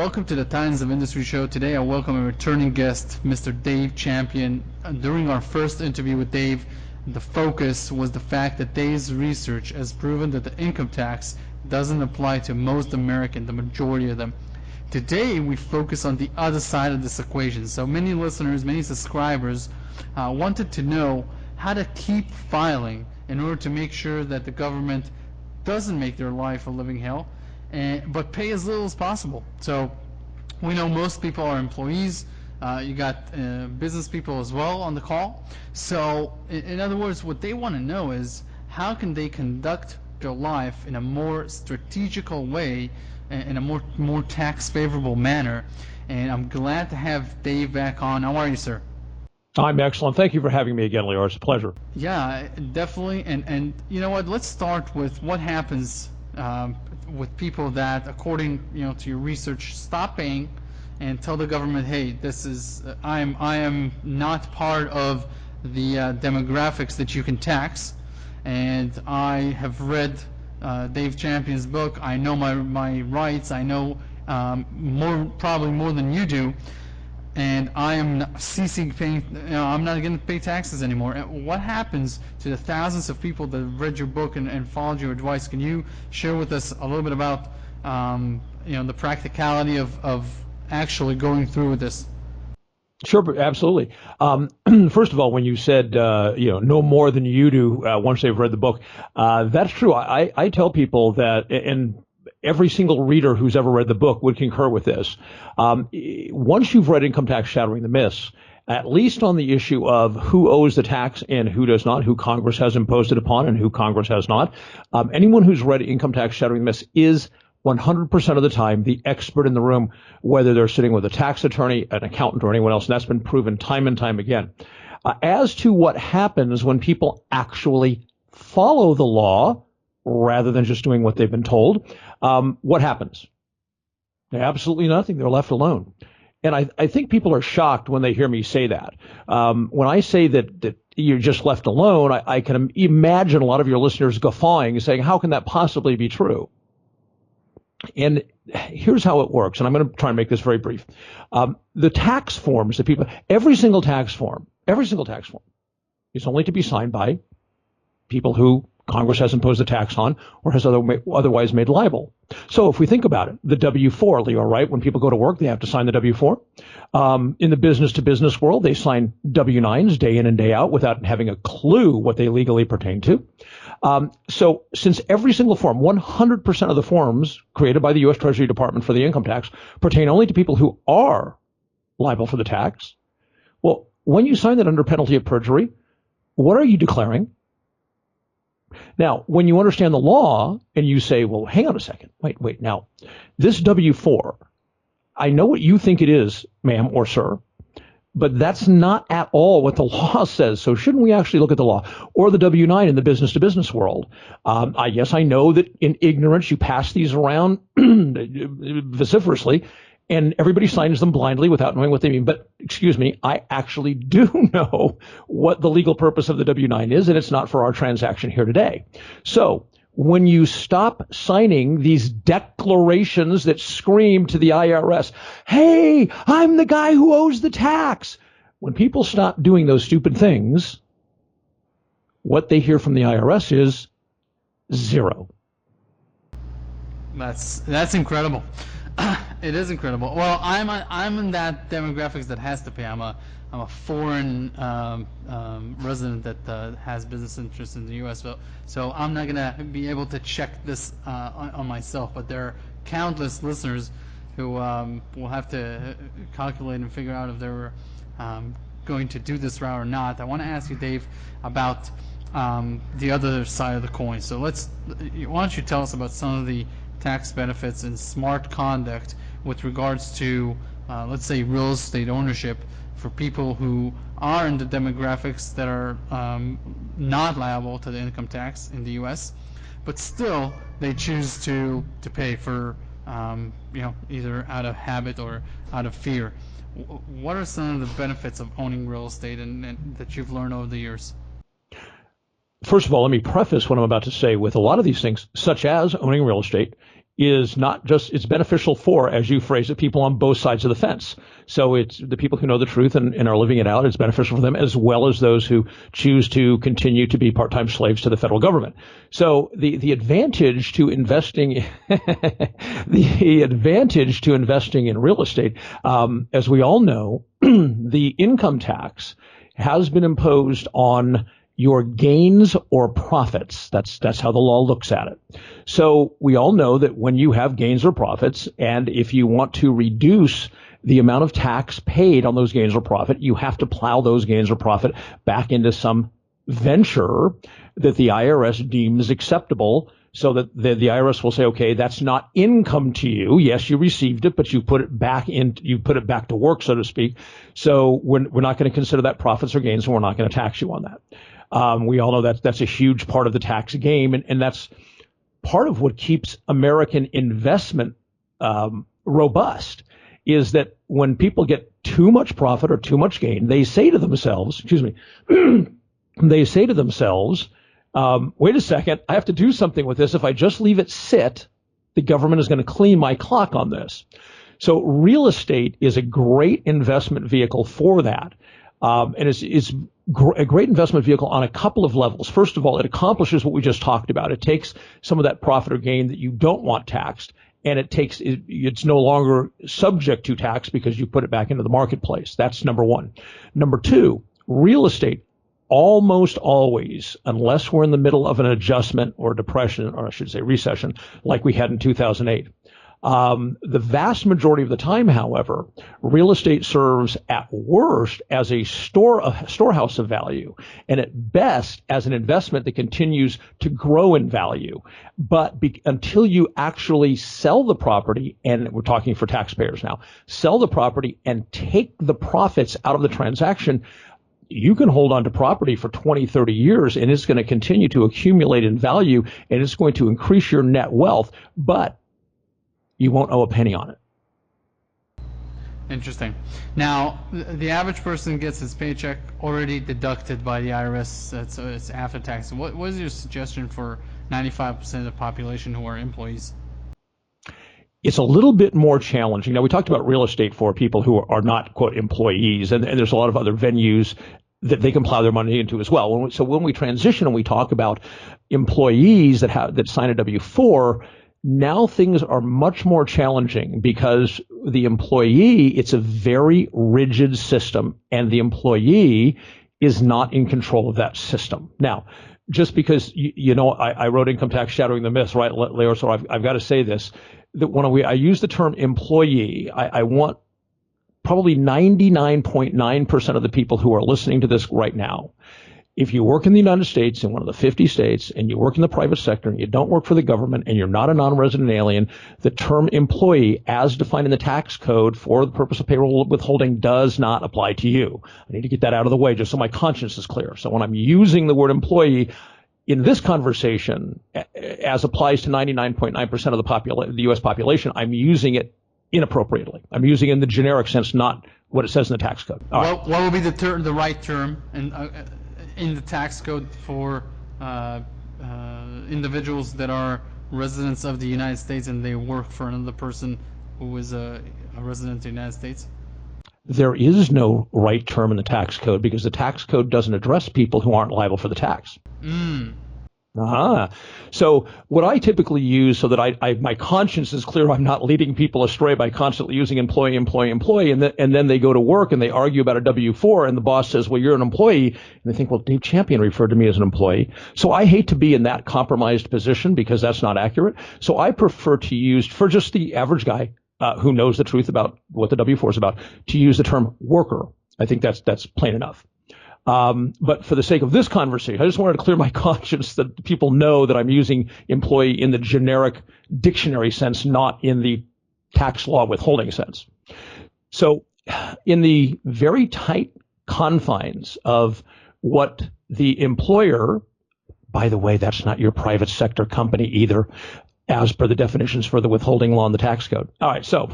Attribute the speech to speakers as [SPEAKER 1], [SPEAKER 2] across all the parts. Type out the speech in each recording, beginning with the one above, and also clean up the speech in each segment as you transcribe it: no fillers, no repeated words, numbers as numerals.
[SPEAKER 1] welcome to the Titans of Industry show. Today I welcome a returning guest, Mr. Dave Champion. During our first interview with Dave, the focus was the fact that Dave's research has proven that the income tax doesn't apply to most Americans, the majority of them. Today we focus on the other side of this equation. So many listeners, many subscribers wanted to know how to keep filing in order to make sure that the government doesn't make their life a living hell, but pay as little as possible. So we know most people are employees. You got business people as well on the call. So in other words, what they want to know is how can they conduct their life in a more strategical way, in a more tax favorable manner. And I'm glad to have Dave back on. How are you, sir?
[SPEAKER 2] I'm excellent. Thank you for having me again, Lior. It's a pleasure.
[SPEAKER 1] Yeah, definitely. And you know what? Let's start with what happens with people that, according to your research, stop paying and tell the government, hey, this is I am not part of the demographics that you can tax, and I have read Dave Champion's book. I know my rights. I know probably more than you do. And I am ceasing paying, I'm not going to pay taxes anymore. And what happens to the thousands of people that read your book and followed your advice? Can you share with us a little bit about, the practicality of actually going through with this?
[SPEAKER 2] Sure, absolutely. First of all, when you said, no more than you do once they've read the book, that's true. I tell people that, and every single reader who's ever read the book would concur with this. Once you've read Income Tax Shattering the Myths, at least on the issue of who owes the tax and who does not, who Congress has imposed it upon and who Congress has not, anyone who's read Income Tax Shattering the Myths is 100% of the time the expert in the room, whether they're sitting with a tax attorney, an accountant, or anyone else. And that's been proven time and time again. As to what happens when people actually follow the law rather than just doing what they've been told, what happens? Absolutely nothing. They're left alone. And I think people are shocked when they hear me say that. When I say that you're just left alone, I can imagine a lot of your listeners guffawing and saying, how can that possibly be true? And here's how it works, and I'm going to try and make this very brief. The tax forms that people, every single tax form is only to be signed by people who Congress has imposed a tax on or has otherwise made liable. So if we think about it, the W-4, Lior, right? When people go to work, they have to sign the W-4. In the business-to-business world, they sign W-9s day in and day out without having a clue what they legally pertain to. So since every single form, 100% of the forms created by the U.S. Treasury Department for the income tax pertain only to people who are liable for the tax, well, when you sign that under penalty of perjury, what are you declaring? Now, when you understand the law and you say, well, hang on a second, wait, now, this W-4, I know what you think it is, ma'am or sir, but that's not at all what the law says. So shouldn't we actually look at the law? Or the W-9 in the business-to-business world. I know that in ignorance you pass these around vociferously, and everybody signs them blindly without knowing what they mean. But, excuse me, I actually do know what the legal purpose of the W-9 is, and it's not for our transaction here today. So when you stop signing these declarations that scream to the IRS, hey, I'm the guy who owes the tax. When people stop doing those stupid things, what they hear from the IRS is zero.
[SPEAKER 1] That's incredible. It is incredible. Well, I'm in that demographics that has to pay. I'm a foreign resident that has business interests in the U.S. So I'm not gonna be able to check this on myself. But there are countless listeners who will have to calculate and figure out if they're going to do this route or not. I want to ask you, Dave, about the other side of the coin. So why don't you tell us about some of the tax benefits and smart conduct with regards to, let's say, real estate ownership for people who are in the demographics that are not liable to the income tax in the U.S., but still they choose to pay for, either out of habit or out of fear. What are some of the benefits of owning real estate and that you've learned over the years?
[SPEAKER 2] First of all, let me preface what I'm about to say with a lot of these things, such as owning real estate, is not just, it's beneficial for, as you phrase it, people on both sides of the fence. So it's the people who know the truth and are living it out. It's beneficial for them, as well as those who choose to continue to be part-time slaves to the federal government. So the advantage to investing, the advantage to investing in real estate, as we all know, the income tax has been imposed on your gains or profits. That's how the law looks at it. So we all know that when you have gains or profits, and if you want to reduce the amount of tax paid on those gains or profit, you have to plow those gains or profit back into some venture that the IRS deems acceptable, so that the IRS will say, okay, that's not income to you. Yes, you received it, but you put it back to work, so to speak. So we're not going to consider that profits or gains, and we're not going to tax you on that. We all know that that's a huge part of the tax game, and that's part of what keeps American investment robust, is that when people get too much profit or too much gain, they say to themselves, wait a second, I have to do something with this. If I just leave it sit, the government is going to clean my clock on this. So real estate is a great investment vehicle for that. And it's a great investment vehicle on a couple of levels. First of all, it accomplishes what we just talked about. It takes some of that profit or gain that you don't want taxed, and it's no longer subject to tax because you put it back into the marketplace. That's number one. Number two, real estate almost always, unless we're in the middle of an adjustment or depression, or I should say recession, like we had in 2008. The vast majority of the time, however, real estate serves at worst as a storehouse of value, and at best as an investment that continues to grow in value. But until you actually sell the property, and we're talking for taxpayers now, sell the property and take the profits out of the transaction, you can hold on to property for 20, 30 years, and it's going to continue to accumulate in value, and it's going to increase your net wealth, but you won't owe a penny on it.
[SPEAKER 1] Interesting. Now, the average person gets his paycheck already deducted by the IRS, so it's after tax. What is your suggestion for 95% of the population who are employees?
[SPEAKER 2] It's a little bit more challenging. Now, we talked about real estate for people who are not, quote, employees, and there's a lot of other venues that they can plow their money into as well. So when we transition and we talk about employees that sign a W-4, now things are much more challenging, because the employee, it's a very rigid system, and the employee is not in control of that system. Now, just because, I wrote Income Tax Shattering the Myths, right, Lior? So I've got to say this, that when I use the term employee, I want probably 99.9% of the people who are listening to this right now, if you work in the United States, in one of the 50 states, and you work in the private sector, and you don't work for the government, and you're not a non-resident alien, the term employee, as defined in the tax code for the purpose of payroll withholding, does not apply to you. I need to get that out of the way just so my conscience is clear. So when I'm using the word employee in this conversation, as applies to 99.9% of the U.S. population, I'm using it inappropriately. I'm using it in the generic sense, not what it says in the tax code.
[SPEAKER 1] What would be the right term in the tax code for individuals that are residents of the United States and they work for another person who is a resident of the United States?
[SPEAKER 2] There is no right term in the tax code, because the tax code doesn't address people who aren't liable for the tax. So what I typically use, so that my conscience is clear, I'm not leading people astray by constantly using employee, and then they go to work and they argue about a W-4, and the boss says, well, you're an employee, and they think, well, Dave Champion referred to me as an employee. So I hate to be in that compromised position, because that's not accurate. So I prefer to use, for just the average guy who knows the truth about what the W-4 is about, to use the term worker. I think that's plain enough. But for the sake of this conversation, I just wanted to clear my conscience that people know that I'm using employee in the generic dictionary sense, not in the tax law withholding sense. So in the very tight confines of what the employer, by the way, that's not your private sector company either, as per the definitions for the withholding law and the tax code. All right, so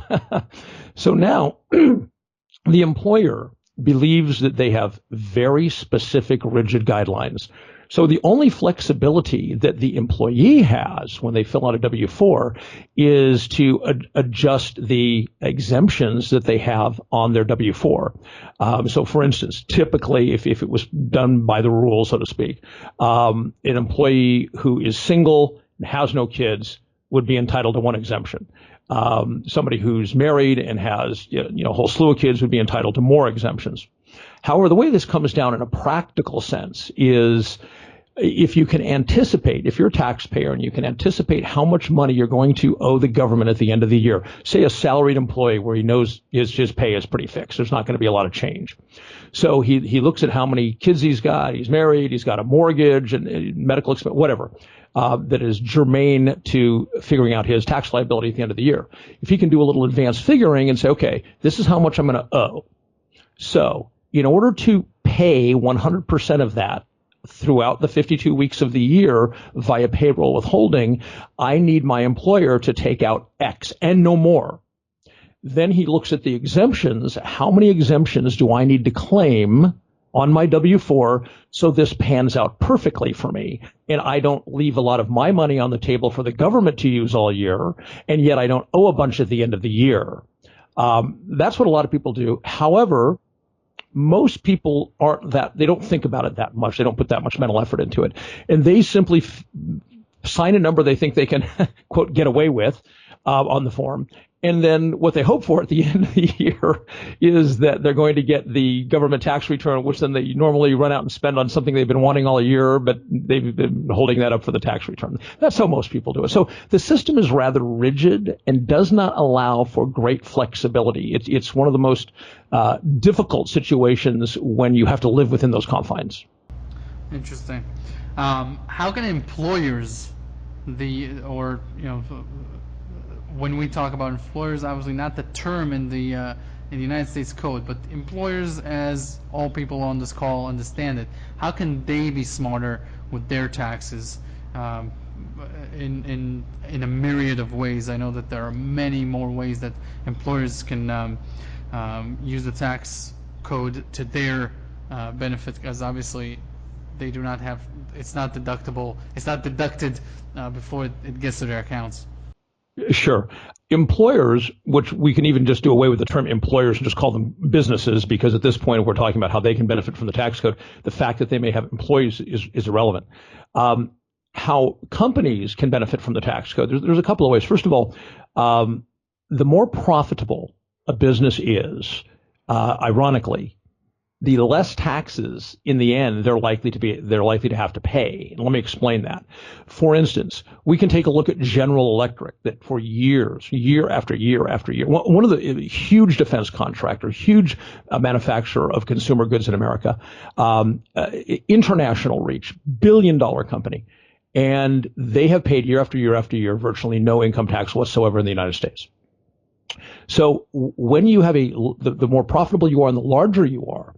[SPEAKER 2] now the employer believes that they have very specific, rigid guidelines So the only flexibility that the employee has when they fill out a W-4 is to adjust the exemptions that they have on their W-4. So for instance, typically if it was done by the rules, so to speak, an employee who is single and has no kids would be entitled to one exemption. Somebody who's married and has a whole slew of kids would be entitled to more exemptions. However, the way this comes down in a practical sense is if you can anticipate, if you're a taxpayer and you can anticipate how much money you're going to owe the government at the end of the year, say a salaried employee where he knows his pay is pretty fixed, there's not going to be a lot of change. So he looks at how many kids he's got, he's married, he's got a mortgage and medical expense, whatever, that is germane to figuring out his tax liability at the end of the year. If he can do a little advanced figuring and say, okay, this is how much I'm going to owe. So in order to pay 100% of that throughout the 52 weeks of the year via payroll withholding, I need my employer to take out X and no more. Then he looks at the exemptions. How many exemptions do I need to claim on my W-4 so this pans out perfectly for me and I don't leave a lot of my money on the table for the government to use all year, and yet I don't owe a bunch at the end of the year. That's what a lot of people do. However, most people they don't think about it that much. They don't put that much mental effort into it. And they simply sign a number they think they can, quote, get away with on the form. And then what they hope for at the end of the year is that they're going to get the government tax return, which then they normally run out and spend on something they've been wanting all year, but they've been holding that up for the tax return. That's how most people do it. So the system is rather rigid and does not allow for great flexibility. It's one of the most difficult situations when you have to live within those confines.
[SPEAKER 1] Interesting. How can employers, when we talk about employers, obviously not the term in the United States Code, but employers, as all people on this call understand it, how can they be smarter with their taxes in a myriad of ways? I know that there are many more ways that employers can use the tax code to their benefit, because obviously they do not have, it's not deductible, it's not deducted before it gets to their accounts.
[SPEAKER 2] Sure. Employers, which we can even just do away with the term employers and just call them businesses, because at this point we're talking about how they can benefit from the tax code. The fact that they may have employees is irrelevant. How companies can benefit from the tax code, there's a couple of ways. First of all, the more profitable a business is, ironically, the less taxes in the end they're likely to have to pay. And let me explain that. For instance, we can take a look at General Electric, that for years, year after year after year, one of the huge defense contractor, huge manufacturer of consumer goods in America, international reach, billion-dollar company, and they have paid year after year after year virtually no income tax whatsoever in the United States. So when you have the more profitable you are and the larger you are,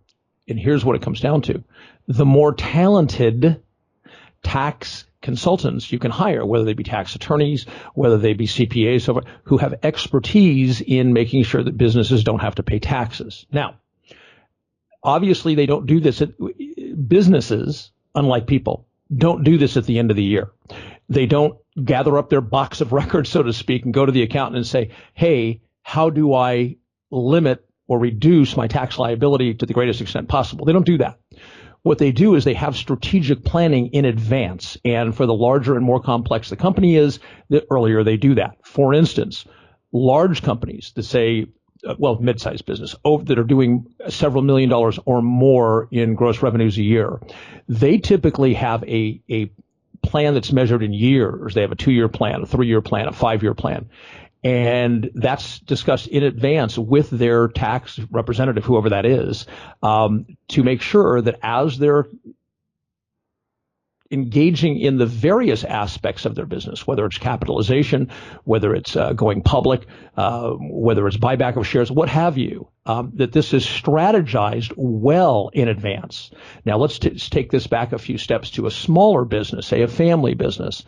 [SPEAKER 2] and here's what it comes down to, the more talented tax consultants you can hire, whether they be tax attorneys, whether they be CPAs, who have expertise in making sure that businesses don't have to pay taxes. Now, obviously they don't do this businesses, unlike people, don't do this at the end of the year. They don't gather up their box of records, so to speak, and go to the accountant and say, hey, how do I limit or reduce my tax liability to the greatest extent possible? They don't do that. What they do is they have strategic planning in advance. And for the larger and more complex the company is, the earlier they do that. For instance, large companies that say, mid-sized business that are doing several $1 million or more in gross revenues a year, they typically have a plan that's measured in years. They have a 2-year plan, a 3-year plan, a 5-year plan. And that's discussed in advance with their tax representative, whoever that is, to make sure that as they're engaging in the various aspects of their business, whether it's capitalization, whether it's going public, whether it's buyback of shares, what have you, that this is strategized well in advance. Now, let's take this back a few steps to a smaller business, say a family business.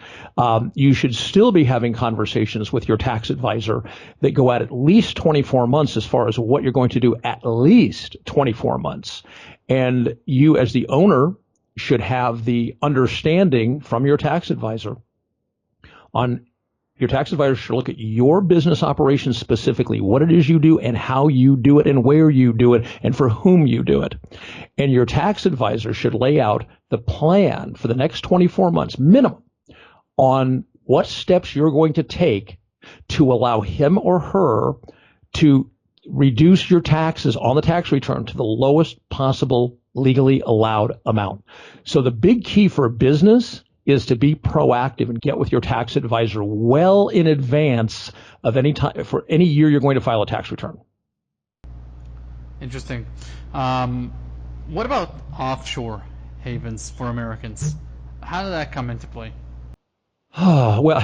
[SPEAKER 2] You should still be having conversations with your tax advisor that go at least 24 months as far as what you're going to do, at least 24 months. And you, as the owner, should have the understanding from your tax advisor on your tax advisor should look at your business operations specifically, what it is you do and how you do it and where you do it and for whom you do it. And your tax advisor should lay out the plan for the next 24 months minimum on what steps you're going to take to allow him or her to reduce your taxes on the tax return to the lowest possible legally allowed amount. So the big key for a business is to be proactive and get with your tax advisor well in advance of any time for any year you're going to file a tax return.
[SPEAKER 1] Interesting. What about offshore havens for Americans? How did that come into play?
[SPEAKER 2] Well,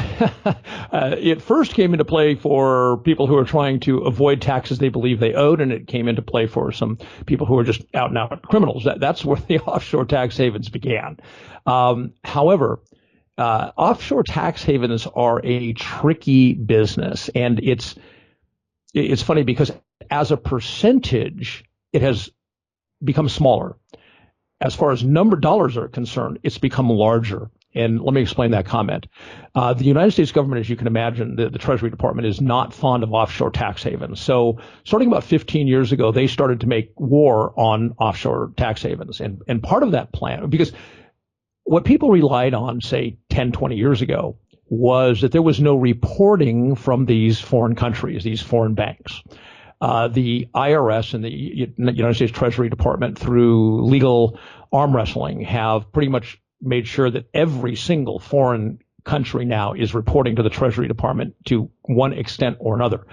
[SPEAKER 2] it first came into play for people who are trying to avoid taxes they believe they owed, and it came into play for some people who are just out and out criminals. That's where the offshore tax havens began. However, offshore tax havens are a tricky business, and it's funny because as a percentage, it has become smaller. As far as dollars are concerned, it's become larger. And let me explain that comment. The United States government, as you can imagine, the Treasury Department is not fond of offshore tax havens. So starting about 15 years ago, they started to make war on offshore tax havens. And part of that plan, because what people relied on, say, 10, 20 years ago, was that there was no reporting from these foreign countries, these foreign banks. The IRS and the United States Treasury Department, through legal arm wrestling, have pretty much made sure that every single foreign country now is reporting to the Treasury Department to one extent or another.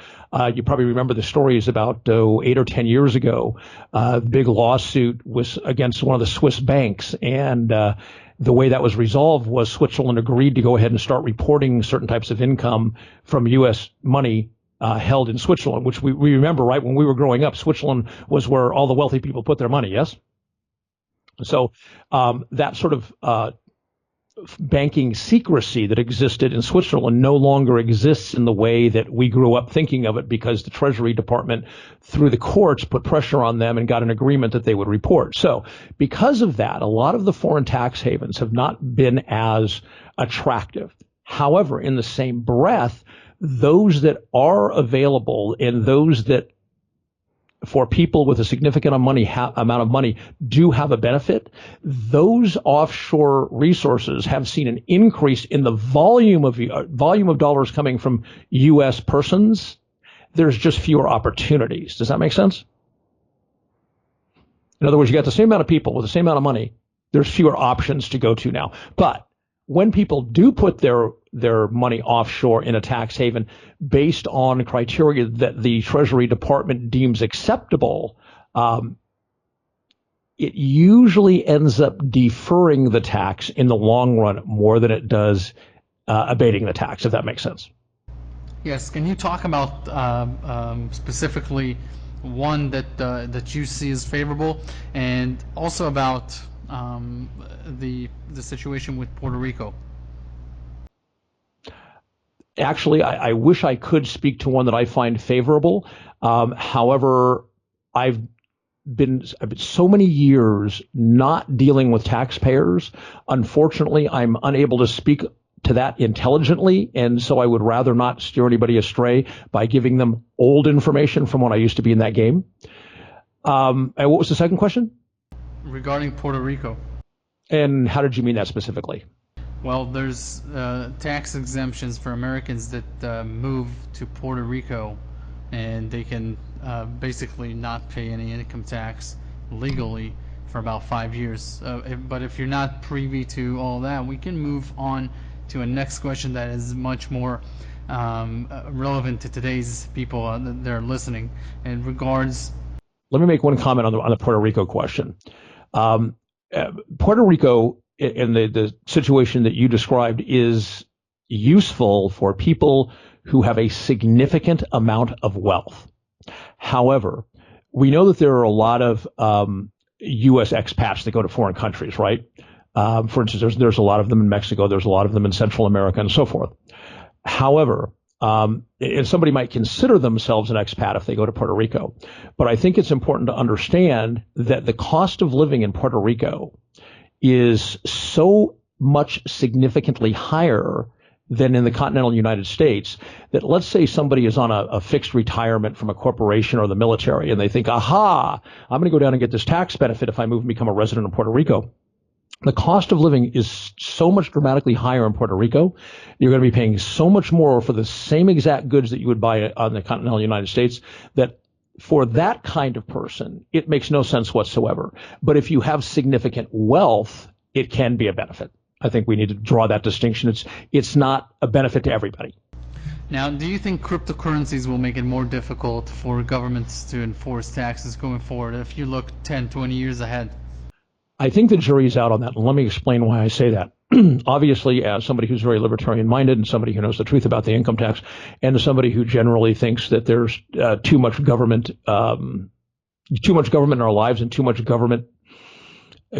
[SPEAKER 2] You probably remember the stories about 8 or 10 years ago. The big lawsuit was against one of the Swiss banks, and the way that was resolved was Switzerland agreed to go ahead and start reporting certain types of income from U.S. money held in Switzerland, which we remember, right? When we were growing up, Switzerland was where all the wealthy people put their money, yes? So that sort of banking secrecy that existed in Switzerland no longer exists in the way that we grew up thinking of it, because the Treasury Department, through the courts, put pressure on them and got an agreement that they would report. So because of that, a lot of the foreign tax havens have not been as attractive. However, in the same breath, those that are available and those that for people with a significant amount of money do have a benefit, those offshore resources have seen an increase in the volume of dollars coming from U.S. persons. There's just fewer opportunities. Does that make sense? In other words, you got the same amount of people with the same amount of money. There's fewer options to go to now. But when people do put their money offshore in a tax haven based on criteria that the Treasury Department deems acceptable, it usually ends up deferring the tax in the long run more than it does abating the tax, if that makes sense.
[SPEAKER 1] Yes. Can you talk about specifically one that you see as favorable, and also about the situation with Puerto Rico?
[SPEAKER 2] Actually, I wish I could speak to one that I find favorable. However, I've been so many years not dealing with taxpayers. Unfortunately, I'm unable to speak to that intelligently, and so I would rather not steer anybody astray by giving them old information from when I used to be in that game. And what was the second question?
[SPEAKER 1] Regarding Puerto Rico.
[SPEAKER 2] And how did you mean that specifically?
[SPEAKER 1] Well, there's tax exemptions for Americans that move to Puerto Rico, and they can basically not pay any income tax legally for about 5 years. But if you're not privy to all that, we can move on to a next question that is much more relevant to today's people that are listening. In regards,
[SPEAKER 2] let me make one comment on the Puerto Rico question. Puerto Rico, in the situation that you described, is useful for people who have a significant amount of wealth. However, we know that there are a lot of U.S. expats that go to foreign countries, right? For instance, there's a lot of them in Mexico, there's a lot of them in Central America, and so forth. However, and somebody might consider themselves an expat if they go to Puerto Rico. But I think it's important to understand that the cost of living in Puerto Rico is so much significantly higher than in the continental United States that, let's say somebody is on a fixed retirement from a corporation or the military, and they think, aha, I'm going to go down and get this tax benefit if I move and become a resident of Puerto Rico. The cost of living is so much dramatically higher in Puerto Rico. You're going to be paying so much more for the same exact goods that you would buy on the continental United States that for that kind of person, it makes no sense whatsoever. But if you have significant wealth, it can be a benefit. I think we need to draw that distinction. It's not a benefit to everybody.
[SPEAKER 1] Now, do you think cryptocurrencies will make it more difficult for governments to enforce taxes going forward if you look 10, 20 years ahead?
[SPEAKER 2] I think the jury's out on that. And let me explain why I say that. Obviously, as somebody who's very libertarian-minded and somebody who knows the truth about the income tax, and somebody who generally thinks that there's too much government in our lives and too much government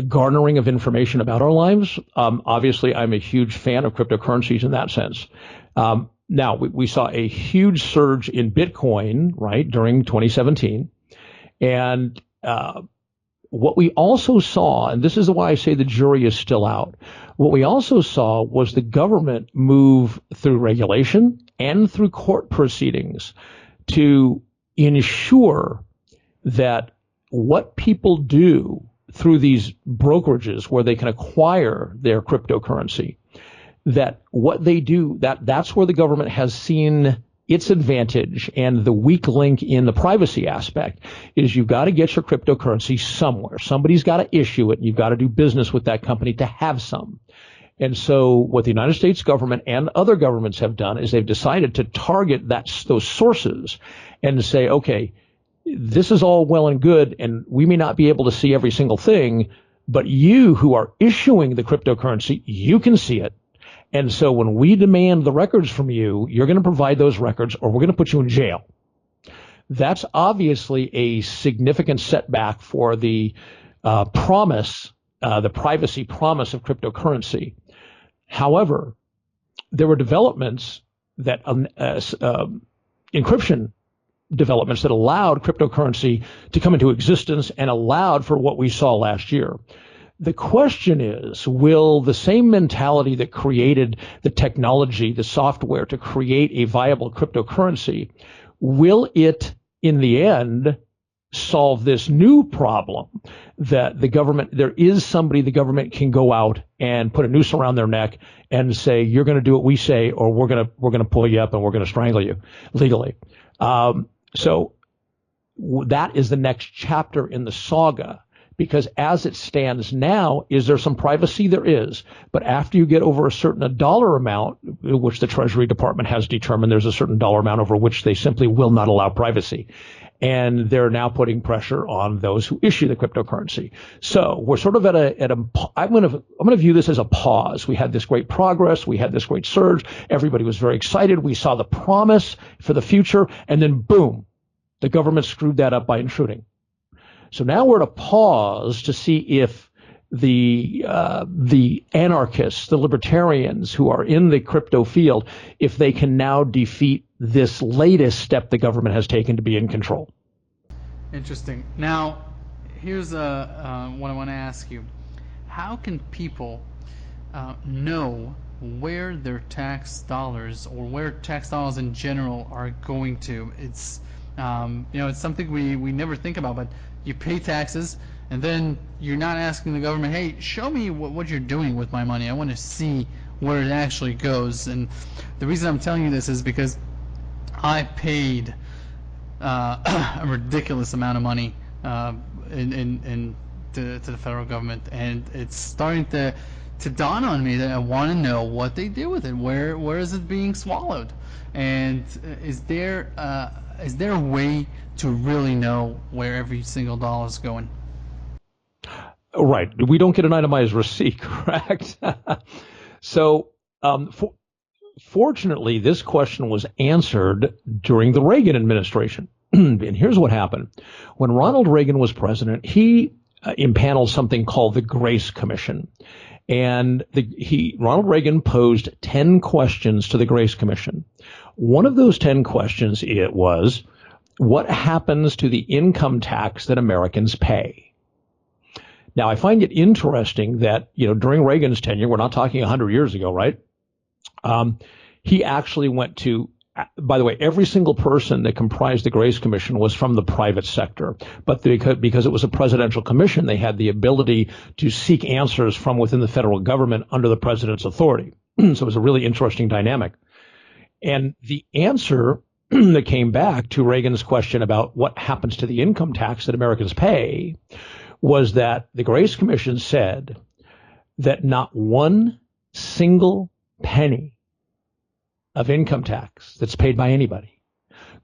[SPEAKER 2] garnering of information about our lives. Obviously, I'm a huge fan of cryptocurrencies in that sense. Now, we saw a huge surge in Bitcoin, right, during 2017. And what we also saw, and this is why I say the jury is still out, what we also saw was the government move through regulation and through court proceedings to ensure that what people do through these brokerages where they can acquire their cryptocurrency, that what they do, that's where the government has seen its advantage, and the weak link in the privacy aspect is you've got to get your cryptocurrency somewhere. Somebody's got to issue it, and you've got to do business with that company to have some. And so what the United States government and other governments have done is they've decided to target those sources and to say, okay, this is all well and good, and we may not be able to see every single thing, but you who are issuing the cryptocurrency, you can see it. And so when we demand the records from you, you're going to provide those records or we're going to put you in jail. That's obviously a significant setback for the the privacy promise of cryptocurrency. However, there were developments that encryption developments that allowed cryptocurrency to come into existence and allowed for what we saw last year. The question is, will the same mentality that created the technology, the software to create a viable cryptocurrency, will it in the end solve this new problem that the government can go out and put a noose around their neck and say, you're going to do what we say, or we're going to pull you up and we're going to strangle you legally. So that is the next chapter in the saga. Because as it stands now, is there some privacy? There is. But after you get over a certain dollar amount, which the Treasury Department has determined there's a certain dollar amount over which they simply will not allow privacy. And they're now putting pressure on those who issue the cryptocurrency. So we're sort of I'm going to view this as a pause. We had this great progress. We had this great surge. Everybody was very excited. We saw the promise for the future. And then boom, the government screwed that up by intruding. So now we're at a pause to see if the anarchists, the libertarians who are in the crypto field, if they can now defeat this latest step the government has taken to be in control.
[SPEAKER 1] Interesting. Now, here's what I want to ask you. How can people know where their tax dollars or where tax dollars in general are going to? It's it's something we never think about, but you pay taxes, and then you're not asking the government, hey, show me what you're doing with my money. I want to see where it actually goes. And the reason I'm telling you this is because I paid a ridiculous amount of money to the federal government, and it's starting to dawn on me that I want to know what they do with it. Where is it being swallowed? And is there a way to really know where every single dollar is going?
[SPEAKER 2] Right. We don't get an itemized receipt, correct? So, fortunately, this question was answered during the Reagan administration. And here's what happened. When Ronald Reagan was president, he impaneled something called the Grace Commission. And Ronald Reagan posed 10 questions to the Grace Commission. One of those 10 questions, it was, what happens to the income tax that Americans pay? Now, I find it interesting that, during Reagan's tenure, we're not talking 100 years ago, right? He actually went to, by the way, every single person that comprised the Grace Commission was from the private sector. But because it was a presidential commission, they had the ability to seek answers from within the federal government under the president's authority. So it was a really interesting dynamic. And the answer that came back to Reagan's question about what happens to the income tax that Americans pay was that the Grace Commission said that not one single penny of income tax that's paid by anybody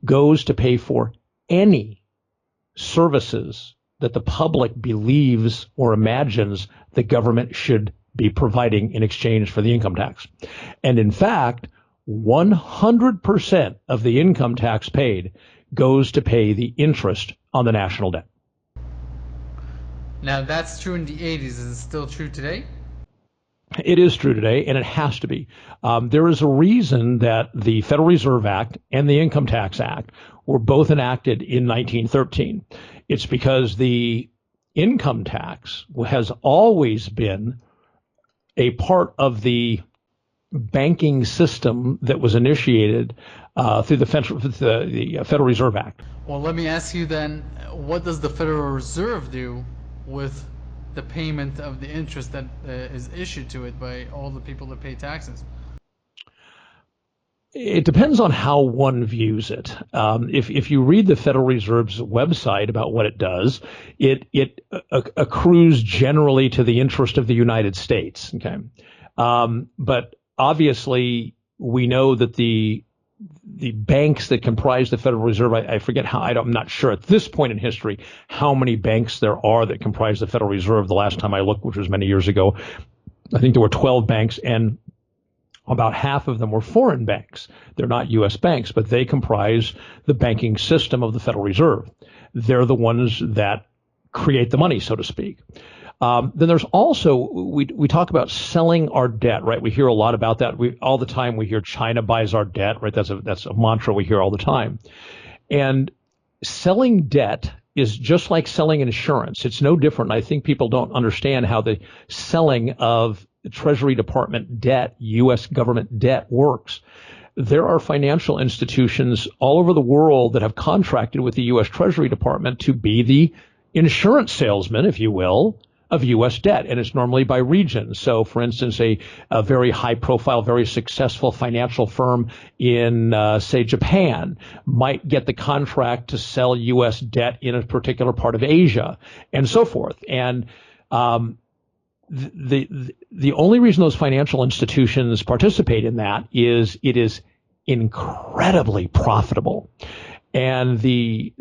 [SPEAKER 2] goes to pay for any services that the public believes or imagines the government should be providing in exchange for the income tax. And in fact, 100% of the income tax paid goes to pay the interest on the national debt.
[SPEAKER 1] Now, that's true in the 80s. Is it still true today?
[SPEAKER 2] It is true today, and it has to be. There is a reason that the Federal Reserve Act and the Income Tax Act were both enacted in 1913. It's because the income tax has always been a part of the banking system that was initiated through the Federal Reserve Act.
[SPEAKER 1] Well, let me ask you then, what does the Federal Reserve do with the payment of the interest that is issued to it by all the people that pay taxes?
[SPEAKER 2] It depends on how one views it. If you read the Federal Reserve's website about what it does, it accrues generally to the interest of the United States. Okay, but obviously we know that the banks that comprise the Federal Reserve, I forget how, I'm not sure at this point in history how many banks there are that comprise the Federal Reserve. The last time I looked, which was many years ago, I think there were 12 banks, and about half of them were foreign banks. They're not U.S. banks, but they comprise the banking system of the Federal Reserve. They're the ones that create the money, so to speak. Then there's also, we talk about selling our debt, right? We hear a lot about that. All the time we hear China buys our debt, right? That's a mantra we hear all the time. And selling debt is just like selling insurance. It's no different. I think people don't understand how the selling of Treasury Department debt, U.S. government debt works. There are financial institutions all over the world that have contracted with the U.S. Treasury Department to be the insurance salesman, if you will, of U.S. debt, and it's normally by region. So, for instance, a very high-profile, very successful financial firm in, say, Japan might get the contract to sell U.S. debt in a particular part of Asia, and so forth. And the only reason those financial institutions participate in that is it is incredibly profitable. And the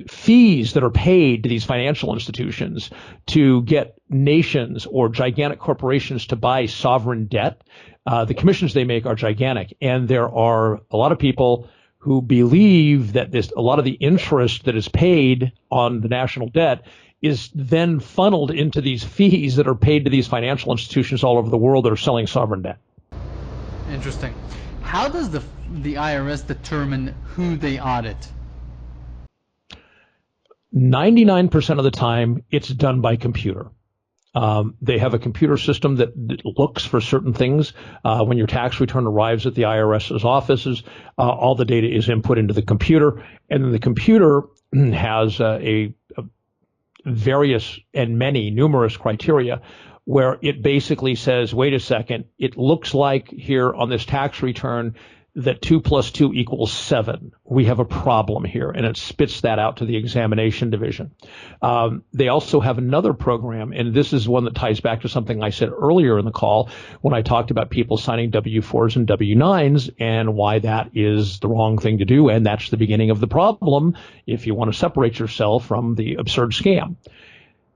[SPEAKER 2] fees that are paid to these financial institutions to get nations or gigantic corporations to buy sovereign debt, the commissions they make are gigantic. And there are a lot of people who believe that a lot of the interest that is paid on the national debt is then funneled into these fees that are paid to these financial institutions all over the world that are selling sovereign debt.
[SPEAKER 1] Interesting. How does the IRS determine who they audit?
[SPEAKER 2] 99% of the time, it's done by computer. They have a computer system that looks for certain things. When your tax return arrives at the IRS's offices, all the data is input into the computer, and then the computer has a various and numerous criteria where it basically says, wait a second, it looks like here on this tax return that 2 + 2 = 7. We have a problem here, and it spits that out to the examination division. They also have another program, and this is one that ties back to something I said earlier in the call when I talked about people signing W-4s and W-9s and why that is the wrong thing to do, and that's the beginning of the problem if you want to separate yourself from the absurd scam.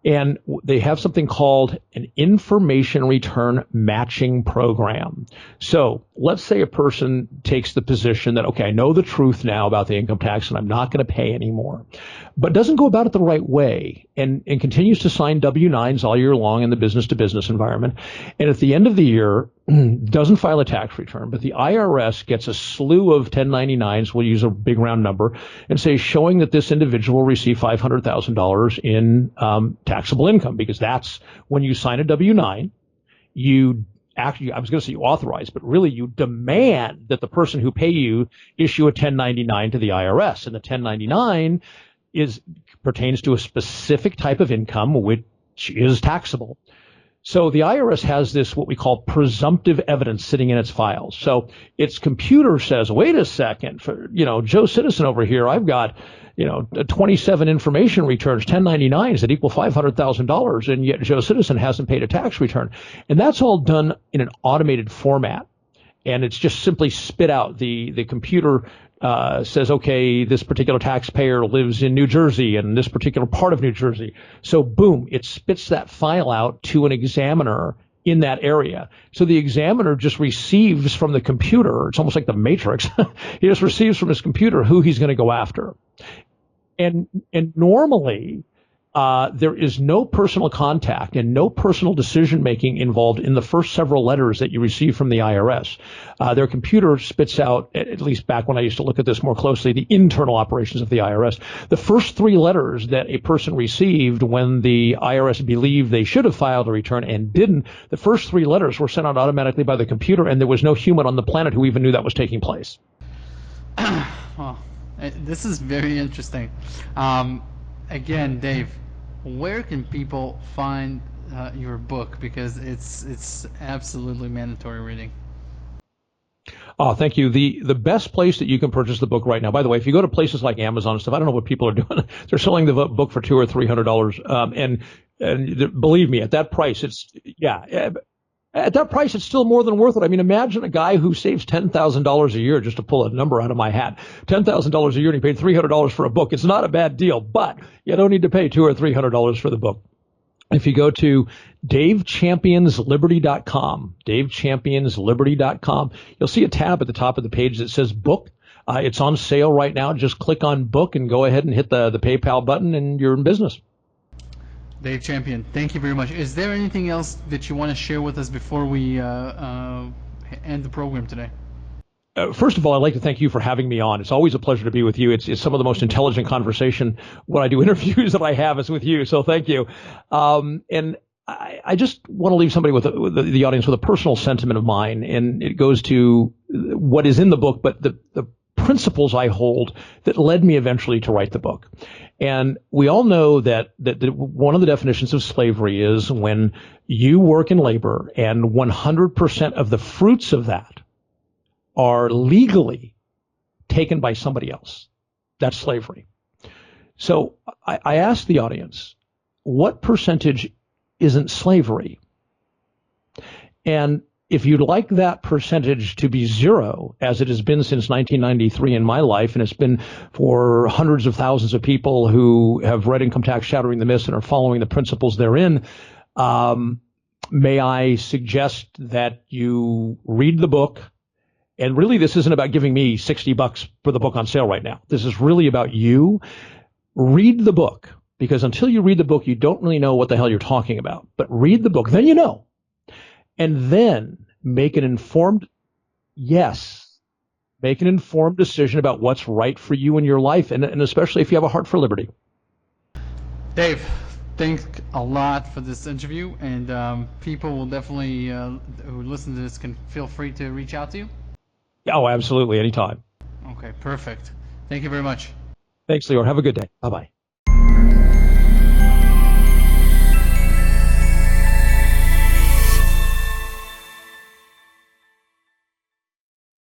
[SPEAKER 2] And they have something called an information return matching program. So let's say a person takes the position that, okay, I know the truth now about the income tax and I'm not going to pay anymore, but doesn't go about it the right way and continues to sign W-9s all year long in the business-to-business environment. And at the end of the year, doesn't file a tax return, but the IRS gets a slew of 1099s, we'll use a big round number, and say showing that this individual received $500,000 in taxable income, because that's when you sign a W-9, you actually, I was going to say you authorize, but really you demand that the person who pay you issue a 1099 to the IRS. And the 1099 pertains to a specific type of income which is taxable. So the IRS has this, what we call presumptive evidence sitting in its files. So its computer says, wait a second, for, Joe Citizen over here, I've got, 27 information returns, 1099s that equal $500,000, and yet Joe Citizen hasn't paid a tax return. And that's all done in an automated format. And it's just simply spit out. The computer says, okay, this particular taxpayer lives in New Jersey and this particular part of New Jersey. So boom, it spits that file out to an examiner in that area. So the examiner just receives from the computer, it's almost like the Matrix, he just receives from his computer who he's going to go after. And normally, there is no personal contact and no personal decision making involved in the first several letters that you receive from the IRS. Their computer spits out, at least back when I used to look at this more closely, the internal operations of the IRS. The first 3 letters that a person received when the IRS believed they should have filed a return and didn't, the first 3 letters were sent out automatically by the computer, and there was no human on the planet who even knew that was taking place.
[SPEAKER 1] Well, this is very interesting. Again, Dave, where can people find your book? Because it's absolutely mandatory reading.
[SPEAKER 2] Oh, thank you. The best place that you can purchase the book right now, by the way, if you go to places like Amazon and stuff, I don't know what people are doing. They're selling the book for $200 or $300. And believe me, at that price, at that price, it's still more than worth it. I mean, imagine a guy who saves $10,000 a year, just to pull a number out of my hat, $10,000 a year, and he paid $300 for a book. It's not a bad deal, but you don't need to pay $200 or $300 for the book. If you go to davechampionsliberty.com, davechampionsliberty.com, you'll see a tab at the top of the page that says book. It's on sale right now. Just click on book and go ahead and hit the PayPal button, and you're in business.
[SPEAKER 1] Dave Champion, thank you very much. Is there anything else that you want to share with us before we end the program today?
[SPEAKER 2] First of all, I'd like to thank you for having me on. It's always a pleasure to be with you. It's some of the most intelligent conversation when I do interviews that I have is with you. So thank you. And I just want to leave somebody with the audience with a personal sentiment of mine, and it goes to what is in the book, but the principles I hold that led me eventually to write the book. And we all know that one of the definitions of slavery is when you work in labor and 100% of the fruits of that are legally taken by somebody else. That's slavery. So I asked the audience, what percentage isn't slavery? And if you'd like that percentage to be zero, as it has been since 1993 in my life, and it's been for hundreds of thousands of people who have read Income Tax Shattering the Myths and are following the principles therein, may I suggest that you read the book. And really, this isn't about giving me $60 for the book on sale right now. This is really about you. Read the book, because until you read the book, you don't really know what the hell you're talking about. But read the book, then you know. And then make an informed decision about what's right for you in your life, and especially if you have a heart for liberty.
[SPEAKER 1] Dave, thanks a lot for this interview, and people will definitely, who listen to this, can feel free to reach out to you.
[SPEAKER 2] Oh, absolutely, anytime.
[SPEAKER 1] Okay, perfect. Thank you very much.
[SPEAKER 2] Thanks, Lior. Have a good day. Bye-bye.